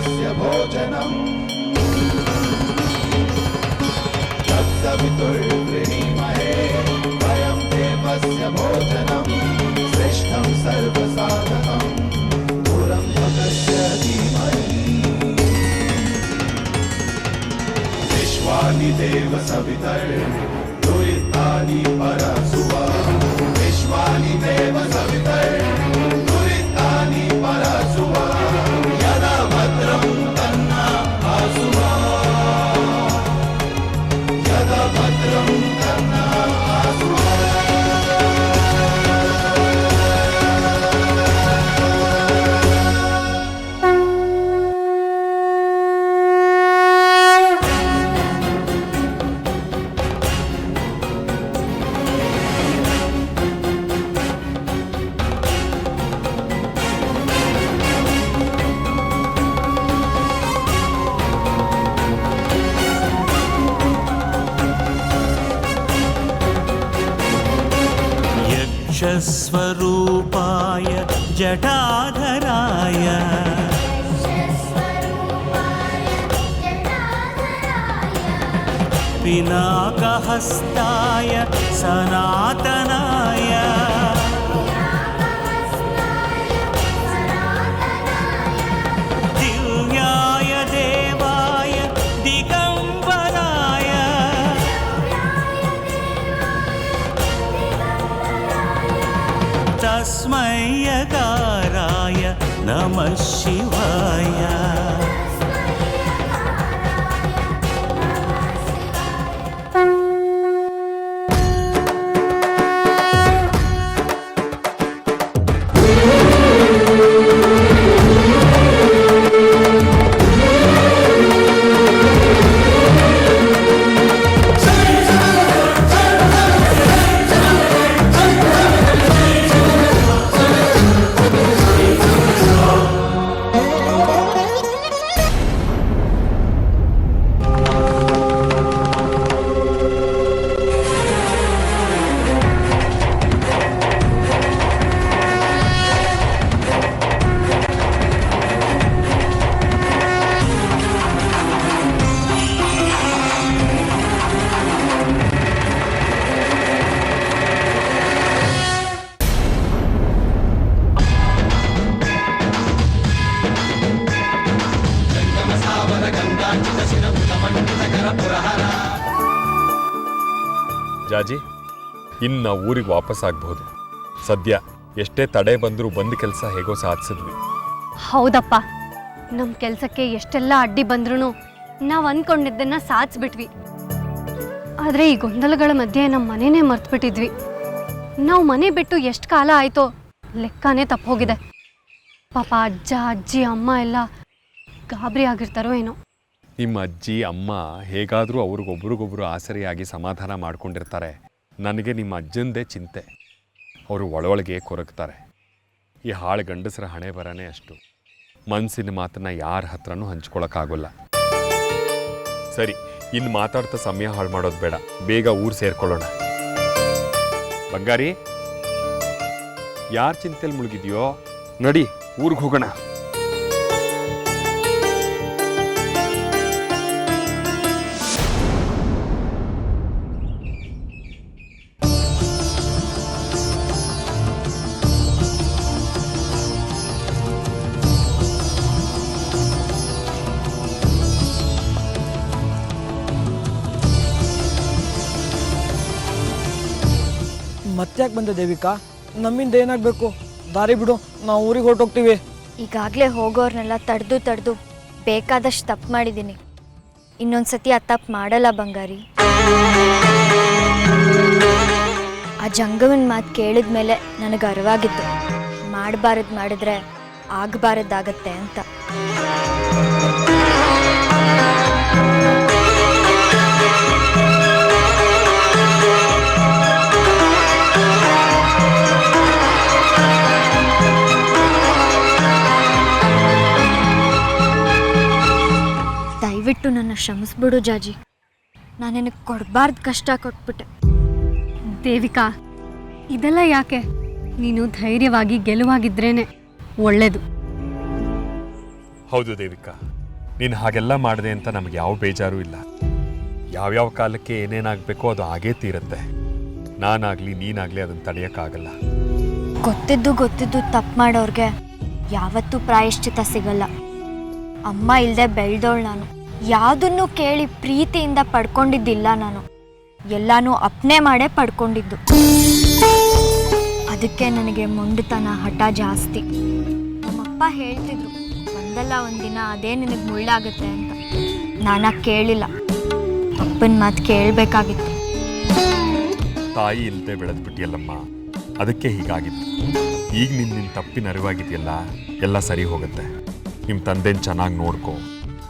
देवस्य भोजनम् तत्सवितुर्वृणीमहे वयं देवस्य भोजनम् श्रेष्ठं सर्वसाधकं दूरं भगस्य धीमहि विश्वानि देव सवितर्दुरितानि परसुवा विश्वानि देव सवितर्दुरितानि परसुवा यदा भद्रं तन्ना आसुवा यदा भद्रं तन्ना आसुवा स्वरूपाय जटाधराय पिनाकहस्ताय सनातनाय दिव्याय देवाय दिगंबराय तस्मै यकाराय नमः शिवाय। ಜಾಜಿ ಇನ್ನು ಊರಿಗೆ ವಾಪಸ್ ಆಗ್ಬಹುದು. ಸದ್ಯ ಎಷ್ಟೇ ತಡೆ ಬಂದರೂ ಬಂದ ಕೆಲಸ ಹೇಗೋ ಸಾಧಿಸಿದ್ವಿ. ಹೌದಪ್ಪ, ನಮ್ಮ ಕೆಲಸಕ್ಕೆ ಎಷ್ಟೆಲ್ಲ ಅಡ್ಡಿ ಬಂದ್ರೂ ನಾವು ಅಂದ್ಕೊಂಡಿದ್ದನ್ನ ಸಾಧಿಸ್ಬಿಟ್ವಿ. ಆದರೆ ಈ ಗೊಂದಲಗಳ ಮಧ್ಯೆ ನಮ್ಮ ಮನೆನೇ ಮರ್ತ್ಬಿಟ್ಟಿದ್ವಿ. ನಾವು ಮನೆ ಬಿಟ್ಟು ಎಷ್ಟು ಕಾಲ ಆಯಿತೋ ಲೆಕ್ಕನೇ ತಪ್ಪೋಗಿದೆ. ಪಾಪ ಅಜ್ಜ ಅಜ್ಜಿ ಅಮ್ಮ ಎಲ್ಲ ಗಾಬರಿ ಆಗಿರ್ತಾರೋ ಏನೋ. ನಿಮ್ಮ ಅಜ್ಜಿ ಅಮ್ಮ ಹೇಗಾದರೂ ಅವ್ರಿಗೊಬ್ರಿಗೊಬ್ರು ಆಸರಿಯಾಗಿ ಸಮಾಧಾನ ಮಾಡ್ಕೊಂಡಿರ್ತಾರೆ. ನನಗೆ ನಿಮ್ಮ ಅಜ್ಜಂದೇ ಚಿಂತೆ. ಅವರು ಒಳೊಳಗೆ ಕೊರಗ್ತಾರೆ. ಈ ಹಾಳು ಗಂಡಸರ ಹಣೆ ಬರನೇ ಅಷ್ಟು. ಮನಸ್ಸಿನ ಮಾತನ್ನ ಯಾರ ಹತ್ರನೂ ಹಂಚ್ಕೊಳಕ್ಕಾಗೋಲ್ಲ. ಸರಿ, ಇನ್ನು ಮಾತಾಡ್ತಾ ಸಮಯ ಹಾಳು ಮಾಡೋದು ಬೇಡ, ಬೇಗ ಊರು ಸೇರ್ಕೊಳ್ಳೋಣ. ಬಂಗಾರಿ, ಯಾರ ಚಿಂತೆಯಲ್ಲಿ ಮುಳುಗಿದೆಯೋ ನಡಿ, ಊರಿಗೆ ಹೋಗೋಣ. ಮತ್ತ್ಯಾಕೆ ಬಂದೆ ದೇವಿಕಾ? ನಮ್ಮಿಂದ ಏನಾಗಬೇಕು? ದಾರಿ ಬಿಡು, ನಾವು ಊರಿಗೆ ಹೊರಟೋಗ್ತೀವಿ. ಈಗಾಗಲೇ ಹೋಗೋರ್ನೆಲ್ಲ ತಡೆದು ಬೇಕಾದಷ್ಟು ತಪ್ಪು ಮಾಡಿದ್ದೀನಿ. ಇನ್ನೊಂದ್ಸತಿ ಆ ತಪ್ಪು ಮಾಡಲ್ಲ ಬಂಗಾರಿ. ಆ ಜಂಗಮನ ಮಾತು ಕೇಳಿದ ಮೇಲೆ ನನಗೆ ಅರಿವಾಗಿತ್ತು, ಮಾಡಬಾರದು ಮಾಡಿದ್ರೆ ಆಗಬಾರದ್ದಾಗತ್ತೆ ಅಂತ. ದಯವಿಟ್ಟು ನನ್ನ ಕ್ಷಮಿಸ್ಬಿಡು ಜಾಜಿ, ನಾನು ನಿನಗೆ ಕೊಡಬಾರ್ದು ಕಷ್ಟ ಕೊಟ್ಬಿಟ್ಟೆ. ದೇವಿಕಾ, ಇದೆಲ್ಲ ಯಾಕೆ? ನೀನು ಧೈರ್ಯವಾಗಿ ಗೆಲುವಾಗಿದ್ರೇನೆ ಒಳ್ಳೆಯದು. ಹೌದು ದೇವಿಕಾ, ನೀನು ಹಾಗೆಲ್ಲ ಮಾಡಿದೆ ಅಂತ ನಮಗೆ ಯಾವ ಬೇಜಾರೂ ಇಲ್ಲ. ಯಾವ್ಯಾವ ಕಾಲಕ್ಕೆ ಏನೇನಾಗಬೇಕೋ ಅದು ಆಗೇ ತೀರುತ್ತೆ. ನಾನಾಗಲಿ ನೀನಾಗಲಿ ಅದನ್ನು ತಡೆಯೋಕ್ಕಾಗಲ್ಲ. ಗೊತ್ತಿದ್ದು ತಪ್ಪು ಮಾಡೋರ್ಗೆ ಯಾವತ್ತೂ ಪ್ರಾಯಶ್ಚಿತ ಸಿಗಲ್ಲ. ಅಮ್ಮ ಇಲ್ಲದೆ ಬೆಳೆದವಳು ನಾನು. ಯಾವುದನ್ನು ಕೇಳಿ ಪ್ರೀತಿಯಿಂದ ಪಡ್ಕೊಂಡಿದ್ದಿಲ್ಲ ನಾನು. ಎಲ್ಲಾನು ಅಪ್ನೆ ಮಾಡೇ ಪಡ್ಕೊಂಡಿದ್ದು. ಅದಕ್ಕೆ ನನಗೆ ಮೊಂಡುತನ, ಹಠ ಜಾಸ್ತಿ. ನಮ್ಮಪ್ಪ ಹೇಳ್ತಿದ್ರು, ಒಂದಲ್ಲ ಒಂದಿನ ಅದೇ ನಿನಗೆ ಮುಳ್ಳಾಗುತ್ತೆ ಅಂತ. ನಾನ ಕೇಳಿಲ್ಲ. ಅಪ್ಪನ ಮಾತು ಕೇಳಬೇಕಾಗಿತ್ತು. ತಾಯಿ ಇಲ್ಲದೆ ಬೆಳೆದ್ಬಿಟ್ಟಿಯಲ್ಲಮ್ಮ, ಅದಕ್ಕೆ ಹೀಗಾಗಿತ್ತು. ಈಗ ನಿನ್ನ ತಪ್ಪಿನ ಅರಿವಾಗಿದೆಯಲ್ಲ, ಎಲ್ಲ ಸರಿ ಹೋಗುತ್ತೆ. ನಿಮ್ಮ ತಂದೆನ ಚೆನ್ನಾಗಿ ನೋಡ್ಕೋ,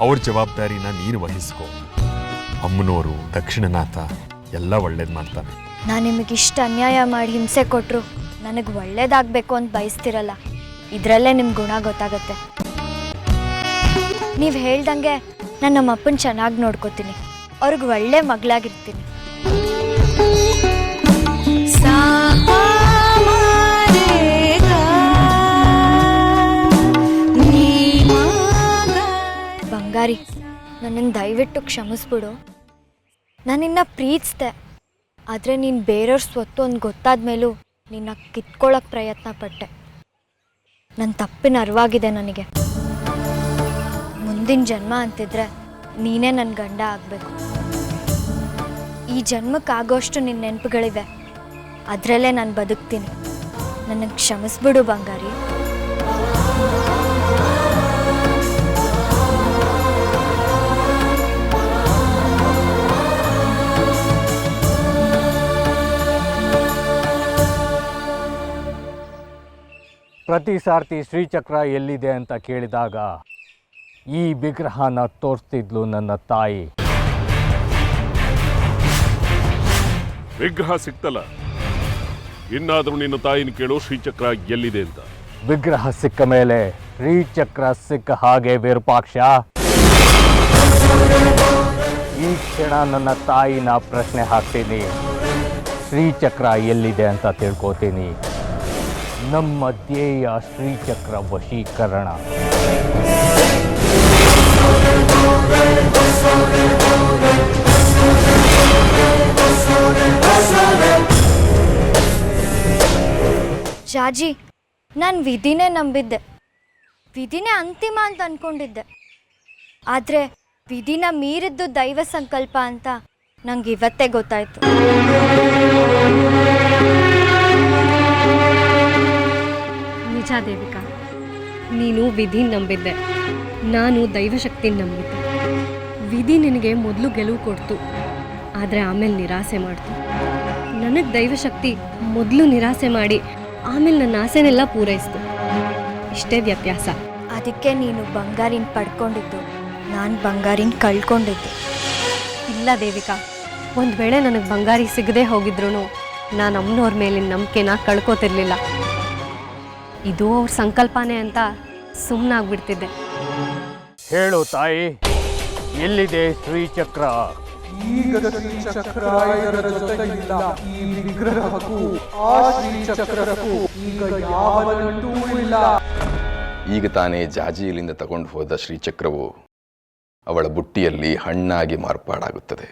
ಅವ್ರ ಜವಾಬ್ದಾರಿನ ನೀನು ವಹಿಸ್ಕೋ. ಅಮ್ಮನವರು, ದಕ್ಷಿಣನಾಥ ಎಲ್ಲ ಒಳ್ಳೇದು ಮಾಡ್ತಾರೆ. ನಾನು ನಿಮಗಿಷ್ಟು ಅನ್ಯಾಯ ಮಾಡಿ ಹಿಂಸೆ ಕೊಟ್ಟರು ನನಗೆ ಒಳ್ಳೇದಾಗಬೇಕು ಅಂತ ಬಯಸ್ತಿರಲ್ಲ. ಇದರಲ್ಲೇ ನಿಮ್ಮ ಗುಣ ಗೊತ್ತಾಗತ್ತೆ. ನೀವು ಹೇಳ್ದಂಗೆ ನಾನು ನಮ್ಮ ಅಪ್ಪನ ಚೆನ್ನಾಗಿ ನೋಡ್ಕೋತೀನಿ. ಅವ್ರಿಗೆ ಒಳ್ಳೆ ಮಗಳಾಗಿರ್ತೀನಿ. ಬಂಗಾರಿ, ನನ್ನನ್ನು ದಯವಿಟ್ಟು ಕ್ಷಮಿಸ್ಬಿಡು. ನಾನಿನ್ನ ಪ್ರೀತಿಸ್ದೆ, ಆದರೆ ನೀನು ಬೇರೆಯವ್ರ ಸ್ವತ್ತು ಒಂದು ಗೊತ್ತಾದ ಮೇಲೂ ನಿನ್ನ ಕಿತ್ಕೊಳ್ಳೋಕೆ ಪ್ರಯತ್ನ ಪಟ್ಟೆ. ನನ್ನ ತಪ್ಪಿನ ಅರಿವಾಗಿದೆ ನನಗೆ. ಮುಂದಿನ ಜನ್ಮ ಅಂತಿದ್ರೆ ನೀನೇ ನನ್ನ ಗಂಡ ಆಗಬೇಕು. ಈ ಜನ್ಮಕ್ಕಾಗೋಷ್ಟು ನಿನ್ನ ನೆನಪುಗಳಿವೆ. ಅದರಲ್ಲೇ ನಾನು ಬದುಕ್ತೀನಿ. ನನಗೆ ಕ್ಷಮಿಸ್ಬಿಡು ಬಂಗಾರಿ. ಪ್ರತಿ ಸಾರ್ತಿ ಶ್ರೀಚಕ್ರ ಎಲ್ಲಿದೆ ಅಂತ ಕೇಳಿದಾಗ ಈ ವಿಗ್ರಹನ ತೋರಿಸ್ತಿದ್ಲು ನನ್ನ ತಾಯಿ. ವಿಗ್ರಹ ಸಿಕ್ತಲ್ಲ, ಇನ್ನಾದರೂ ನಿನ್ನ ತಾಯಿನ ಕೇಳು, ಶ್ರೀಚಕ್ರ ಎಲ್ಲಿದೆ ಅಂತ. ವಿಗ್ರಹ ಸಿಕ್ಕ ಮೇಲೆ ಶ್ರೀಚಕ್ರ ಸಿಕ್ಕ ಹಾಗೆ ವಿರೂಪಾಕ್ಷ. ಈ ಕ್ಷಣ ನನ್ನ ತಾಯಿನ ಪ್ರಶ್ನೆ ಹಾಕ್ತೀನಿ. ಶ್ರೀಚಕ್ರ ಎಲ್ಲಿದೆ ಅಂತ ತಿಳ್ಕೊತೀನಿ. ನಮ್ಮ ಧ್ಯೇಯ ಶ್ರೀಚಕ್ರ ವಶೀಕರಣ. ಜಾಜಿ, ನಾನು ವಿಧಿನೇ ನಂಬಿದ್ದೆ. ವಿಧಿನೇ ಅಂತಿಮ ಅಂತ ಅಂದ್ಕೊಂಡಿದ್ದೆ. ಆದರೆ ವಿಧಿನ ಮೀರಿದ್ದು ದೈವ ಸಂಕಲ್ಪ ಅಂತ ನಂಗೆ ಇವತ್ತೇ ಗೊತ್ತಾಯ್ತು. ನಿಜ ದೇವಿಕಾ, ನೀನು ವಿಧಿ ನಂಬಿದ್ದೆ, ನಾನು ದೈವಶಕ್ತಿ ನಂಬಿದ್ದೆ. ವಿಧಿ ನಿನಗೆ ಮೊದಲು ಗೆಲುವು ಕೊಡ್ತು, ಆದರೆ ಆಮೇಲೆ ನಿರಾಸೆ ಮಾಡ್ತು. ನನಗೆ ದೈವಶಕ್ತಿ ಮೊದಲು ನಿರಾಸೆ ಮಾಡಿ ಆಮೇಲೆ ನನ್ನ ಆಸೆನೆಲ್ಲ ಪೂರೈಸ್ತು. ಇಷ್ಟೇ ವ್ಯತ್ಯಾಸ. ಅದಕ್ಕೆ ನೀನು ಬಂಗಾರಿನ ಪಡ್ಕೊಂಡಿದ್ದು, ನಾನು ಬಂಗಾರಿನ ಕಳ್ಕೊಂಡಿದ್ದು. ಇಲ್ಲ ದೇವಿಕಾ, ಒಂದು ವೇಳೆ ನನಗೆ ಬಂಗಾರಿ ಸಿಗದೆ ಹೋಗಿದ್ರು ನಾನು ಅಮ್ಮನವ್ರ ಮೇಲಿನ ನಂಬಿಕೆನ ಕಳ್ಕೊತಿರ್ಲಿಲ್ಲ. ಇದು ಅವ್ರ ಸಂಕಲ್ಪನೇ ಅಂತ ಸುಮ್ಮನಾಗ್ಬಿಡ್ತಿದ್ದೆ. ಹೇಳು ತಾಯಿ, ಎಲ್ಲಿದೆ ಶ್ರೀಚಕ್ರ? ಈಗ ಶ್ರೀಚಕ್ರಾಯರ ಜೊತೆಗಿಲ್ಲ ಈ ವಿಗ್ರಹಕ್ಕೂ ಆ ಶ್ರೀಚಕ್ರಕ್ಕೂ ಈಗ ಯಾವ ನಂಟೂ ಇಲ್ಲ. ಈಗ ತಾನೇ ಜಾಜಿಯಲ್ಲಿಂದ ತಗೊಂಡು ಹೋದ ಶ್ರೀಚಕ್ರವು ಅವಳ ಬುಟ್ಟಿಯಲ್ಲಿ ಹಣ್ಣಾಗಿ ಮಾರ್ಪಾಡಾಗುತ್ತದೆ.